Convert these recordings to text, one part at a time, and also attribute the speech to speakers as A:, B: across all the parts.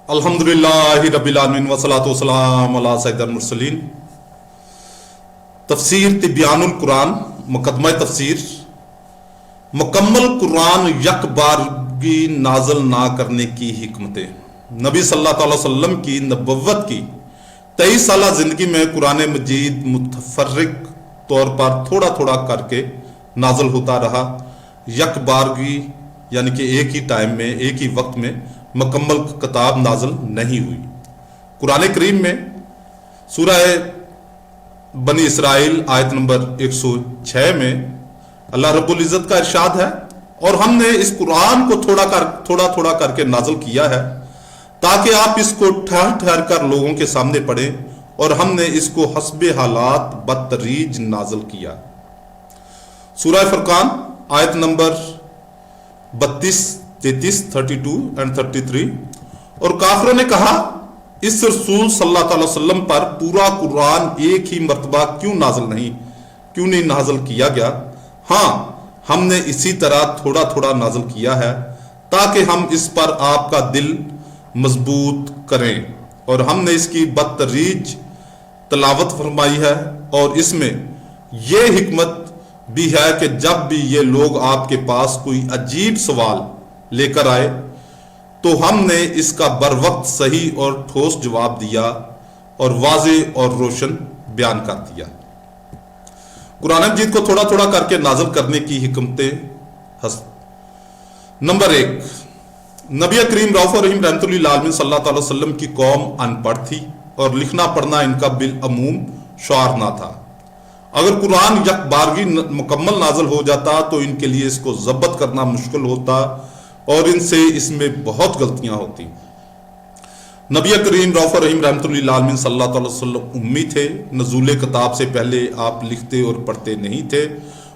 A: الحمدللہ رب العالمین والصلاۃ والسلام علی سید المرسلین۔ تفسیر تبیان القرآن، مقدمہ تفسیر۔ مکمل قرآن یک بارگی نازل نہ کرنے کی حکمتیں۔ نبی صلی اللہ تعالی وسلم کی نبوت کی 23 سالہ زندگی میں قرآن مجید متفرق طور پر تھوڑا تھوڑا کر کے نازل ہوتا رہا، یک بارگی یعنی کہ ایک ہی ٹائم میں، ایک ہی وقت میں مکمل کتاب نازل نہیں ہوئی۔ قرآن کریم میں سورہ بنی اسرائیل آیت نمبر 106 میں اللہ رب العزت کا ارشاد ہے، اور ہم نے اس قرآن کو تھوڑا تھوڑا کر کے نازل کیا ہے تاکہ آپ اس کو ٹھہر ٹھہر کر لوگوں کے سامنے پڑھیں، اور ہم نے اس کو حسب حالات بتدریج نازل کیا۔ سورہ فرقان آیت نمبر 32، 33، 32 اور 33۔ اور کافروں نے کہا، اس رسول صلی اللہ تعالی وسلم پر پورا قرآن ایک ہی مرتبہ کیوں نہیں نازل کیا گیا؟ ہاں، ہم نے اسی طرح تھوڑا تھوڑا نازل کیا ہے تاکہ ہم اس پر آپ کا دل مضبوط کریں، اور ہم نے اس کی بتدریج تلاوت فرمائی ہے، اور اس میں یہ حکمت بھی ہے کہ جب بھی یہ لوگ آپ کے پاس کوئی عجیب سوال لے کر آئے تو ہم نے اس کا بر وقت صحیح اور ٹھوس جواب دیا اور واضح اور روشن بیان کر دیا۔ قرآن مجید کو تھوڑا تھوڑا کر کے نازل کرنے کی حکمتیں۔ نمبر 1، نبی کریم رؤوف الرحیم رحمۃ اللہ للعالمین صلی اللہ تعالی وسلم کی قوم ان پڑھ تھی اور لکھنا پڑھنا ان کا بالعموم شعار نہ تھا۔ اگر قرآن یک بارگی مکمل نازل ہو جاتا تو ان کے لیے اس کو ضبط کرنا مشکل ہوتا اور ان سے اس میں بہت غلطیاں ہوتی۔ نبی کریم رؤوف الرحیم رحمۃ اللہ للعالمین صلی اللہ تعالی وسلم امی تھے، نزول کتاب سے پہلے آپ لکھتے اور پڑھتے نہیں تھے،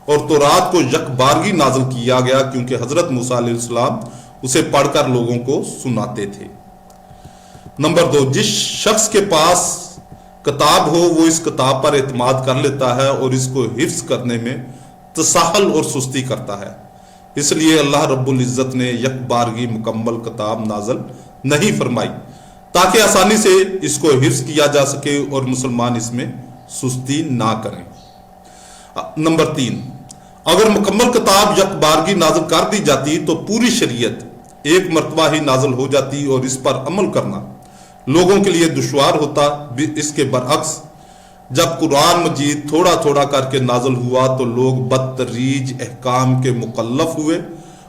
A: اور تورات کو یک بارگی نازل کیا گیا کیونکہ حضرت موسیٰ علیہ السلام اسے پڑھ کر لوگوں کو سناتے تھے۔ نمبر 2، جس شخص کے پاس کتاب ہو وہ اس کتاب پر اعتماد کر لیتا ہے اور اس کو حفظ کرنے میں تساہل اور سستی کرتا ہے، اس لیے اللہ رب العزت نے یک بارگی مکمل کتاب نازل نہیں فرمائی تاکہ آسانی سے اس کو حفظ کیا جا سکے اور مسلمان اس میں سستی نہ کریں۔ نمبر 3، اگر مکمل کتاب یک بارگی نازل کر دی جاتی تو پوری شریعت ایک مرتبہ ہی نازل ہو جاتی اور اس پر عمل کرنا لوگوں کے لیے دشوار ہوتا۔ اس کے برعکس جب قرآن مجید تھوڑا تھوڑا کر کے نازل ہوا تو لوگ بتدریج احکام کے مکلف ہوئے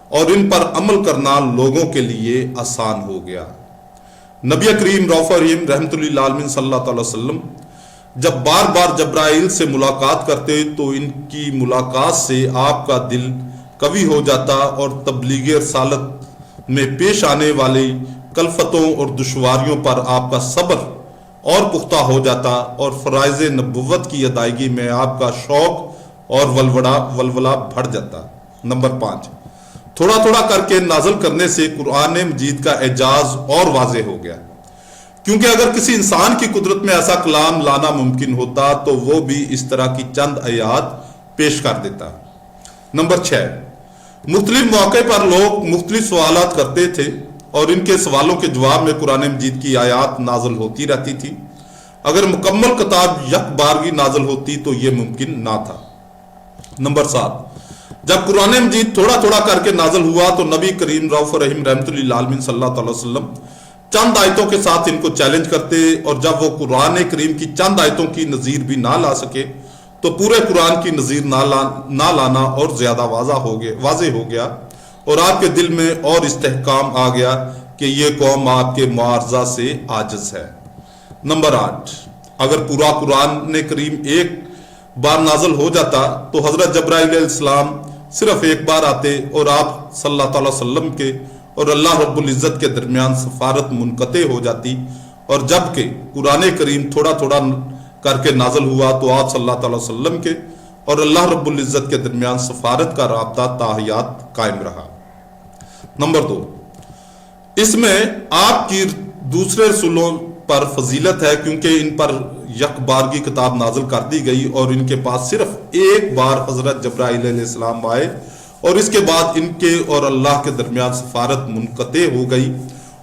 A: اور ان پر عمل کرنا لوگوں کے لیے آسان ہو گیا۔ نبی کریم رؤوف الرحیم رحمۃ اللہ للعالمین صلی اللہ تعالی وسلم جب بار بار جبرائیل سے ملاقات کرتے تو ان کی ملاقات سے آپ کا دل قوی ہو جاتا اور تبلیغ رسالت میں پیش آنے والی کلفتوں اور دشواریوں پر آپ کا صبر اور پختہ ہو جاتا اور فرائض نبوت کی ادائیگی میں آپ کا شوق اور ولولہ بڑھ جاتا۔ نمبر 5، تھوڑا تھوڑا کر کے نازل کرنے سے قرآن مجید کا اعجاز اور واضح ہو گیا، کیونکہ اگر کسی انسان کی قدرت میں ایسا کلام لانا ممکن ہوتا تو وہ بھی اس طرح کی چند آیات پیش کر دیتا۔ نمبر 6، مختلف موقع پر لوگ مختلف سوالات کرتے تھے اور ان کے سوالوں کے جواب میں قرآن مجید کی آیات نازل ہوتی رہتی تھی۔ اگر مکمل کتاب یک بارگی نازل ہوتی تو یہ ممکن نہ تھا۔ نمبر 7، جب قرآن مجید تھوڑا تھوڑا کر کے نازل ہوا تو نبی کریم رؤوف الرحیم رحمۃ اللہ للعالمین صلی اللہ تعالی وسلم چند آیتوں کے ساتھ ان کو چیلنج کرتے، اور جب وہ قرآن کریم کی چند آیتوں کی نظیر بھی نہ لا سکے تو پورے قرآن کی نظیر نہ لانا اور زیادہ واضح ہو گیا، اور آپ کے دل میں اور استحکام آ گیا کہ یہ قوم آپ کے معارضہ سے عاجز ہے۔ نمبر 8، اگر پورا قرآن کریم ایک بار نازل ہو جاتا تو حضرت جبرائیل علیہ السلام صرف ایک بار آتے اور آپ صلی اللہ تعالی وسلم کے اور اللہ رب العزت کے درمیان سفارت منقطع ہو جاتی، اور جب کہ قرآن کریم تھوڑا تھوڑا کر کے نازل ہوا تو آپ صلی اللہ تعالی وسلم کے اور اللہ رب العزت کے درمیان سفارت کا رابطہ تاحیات قائم رہا۔ نمبر 2، اس میں آپ کی دوسرے رسولوں پر فضیلت ہے کیونکہ ان پر یک بارگی کتاب نازل کر دی گئی اور ان کے پاس صرف ایک بار حضرت جبرائیل علیہ السلام آئے اور اس کے بعد ان کے اور اللہ کے درمیان سفارت منقطع ہو گئی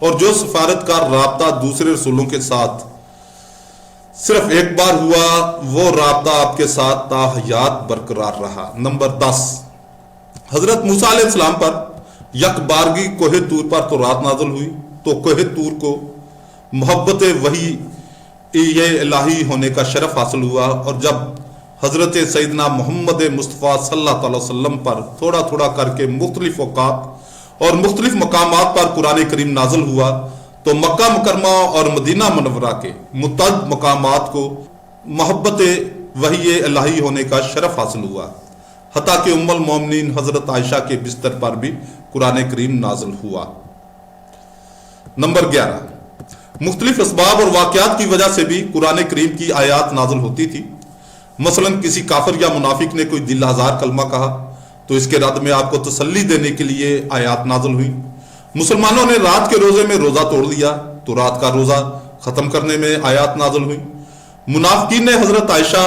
A: اور جو سفارتکار رابطہ دوسرے رسولوں کے ساتھ صرف ایک بار ہوا وہ رابطہ آپ کے ساتھ تا حیات برقرار رہا۔ نمبر 10، حضرت موسیٰ علیہ السلام پر یک بارگی کوہ طور پر تورات نازل ہوئی تو کوہ طور کو محبت وحی یہ الہی ہونے کا شرف حاصل ہوا، اور جب حضرت سیدنا محمد مصطفیٰ صلی اللہ علیہ وسلم پر تھوڑا تھوڑا کر کے مختلف اوقات اور مختلف مقامات پر قرآن کریم نازل ہوا تو مکہ مکرمہ اور مدینہ منورہ کے متعدد مقامات کو محبت وحی الہی ہونے کا شرف حاصل ہوا، حتیٰ کہ ام المومنین حضرت عائشہ کے بستر پر بھی قرآن کریم نازل ہوا۔ نمبر 11، مختلف اسباب اور واقعات کی وجہ سے بھی قرآن کریم کی آیات نازل ہوتی تھی۔ مثلا کسی کافر یا منافق نے کوئی دل آزار کلمہ کہا تو اس کے رد میں آپ کو تسلی دینے کے لیے آیات نازل ہوئی۔ مسلمانوں نے رات کے روزے میں روزہ توڑ لیا تو رات کا روزہ ختم کرنے میں آیات نازل ہوئی۔ منافقین نے حضرت عائشہ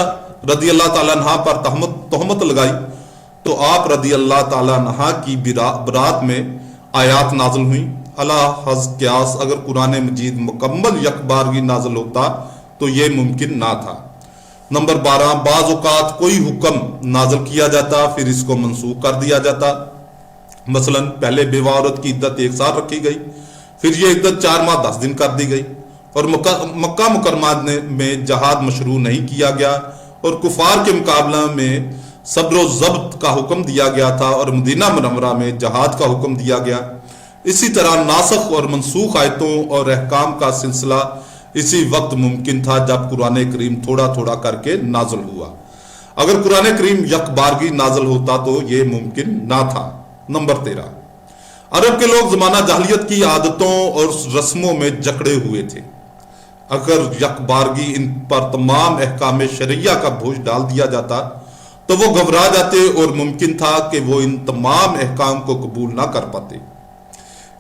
A: رضی اللہ تعالیٰ عنہ پر تہمت لگائی تو آپ رضی اللہ تعالیٰ عنہ کی برات میں آیات نازل ہوئیں۔ اللہ حض قیاس اگر قرآن مجید مکمل یک بارگی نازل ہوتا تو یہ ممکن نہ تھا۔ نمبر 12، بعض اوقات کوئی حکم نازل کیا جاتا پھر اس کو منسوخ کر دیا جاتا۔ مثلا پہلے بیوہ عورت کی عدت 1 سال رکھی گئی، پھر یہ عدت 4 ماہ 10 دن کر دی گئی، اور مکہ مکرمہ میں جہاد مشروع نہیں کیا گیا اور کفار کے مقابلہ میں صبر و ضبط کا حکم دیا گیا تھا، اور مدینہ منورہ میں جہاد کا حکم دیا گیا۔ اسی طرح ناسخ اور منسوخ آیتوں اور احکام کا سلسلہ اسی وقت ممکن تھا جب قرآن کریم تھوڑا تھوڑا کر کے نازل ہوا۔ اگر قرآن کریم یک بارگی نازل ہوتا تو یہ ممکن نہ تھا۔ نمبر 13، عرب کے لوگ زمانہ جاہلیت کی عادتوں اور رسموں میں جکڑے ہوئے تھے۔ اگر یک بارگی ان پر تمام احکام شرعیہ کا بوجھ ڈال دیا جاتا تو وہ گھبرا جاتے اور ممکن تھا کہ وہ ان تمام احکام کو قبول نہ کر پاتے۔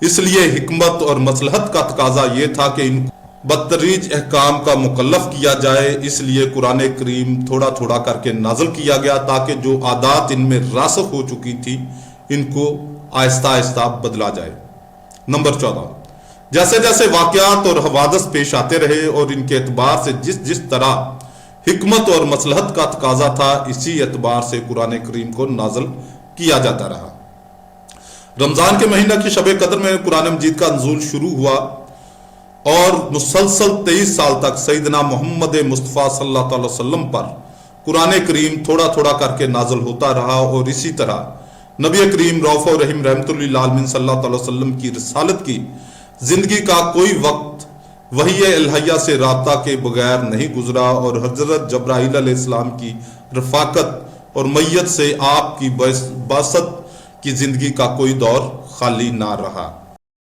A: اس لیے حکمت اور مصلحت کا تقاضا یہ تھا کہ ان بدتریج احکام کا مکلف کیا جائے، اس لیے قرآن کریم تھوڑا تھوڑا کر کے نازل کیا گیا تاکہ جو عادات ان میں راسخ ہو چکی تھی ان کو آہستہ آہستہ بدلا جائے۔ نمبر 14، جیسے جیسے واقعات اور حوادث پیش آتے رہے اور ان کے اعتبار سے جس طرح حکمت اور مصلحت کا تقاضا تھا اسی اعتبار سے قرآن کریم کو نازل کیا جاتا رہا۔ رمضان کے مہینہ کی شب قدر میں قرآن مجید کا نزول شروع ہوا اور مسلسل 23 سال تک سیدنا محمد مصطفیٰ صلی اللہ علیہ وسلم پر قرآن کریم تھوڑا تھوڑا کر کے نازل ہوتا رہا، اور اسی طرح نبی کریم رؤوف الرحیم رحمۃ اللہ للعالمین صلی اللہ علیہ وسلم کی رسالت کی زندگی کا کوئی وقت وحی الہیہ سے رابطہ کے بغیر نہیں گزرا، اور حضرت جبرائیل علیہ السلام کی رفاقت اور میت سے آپ کی بعثت کی زندگی کا کوئی دور خالی نہ رہا۔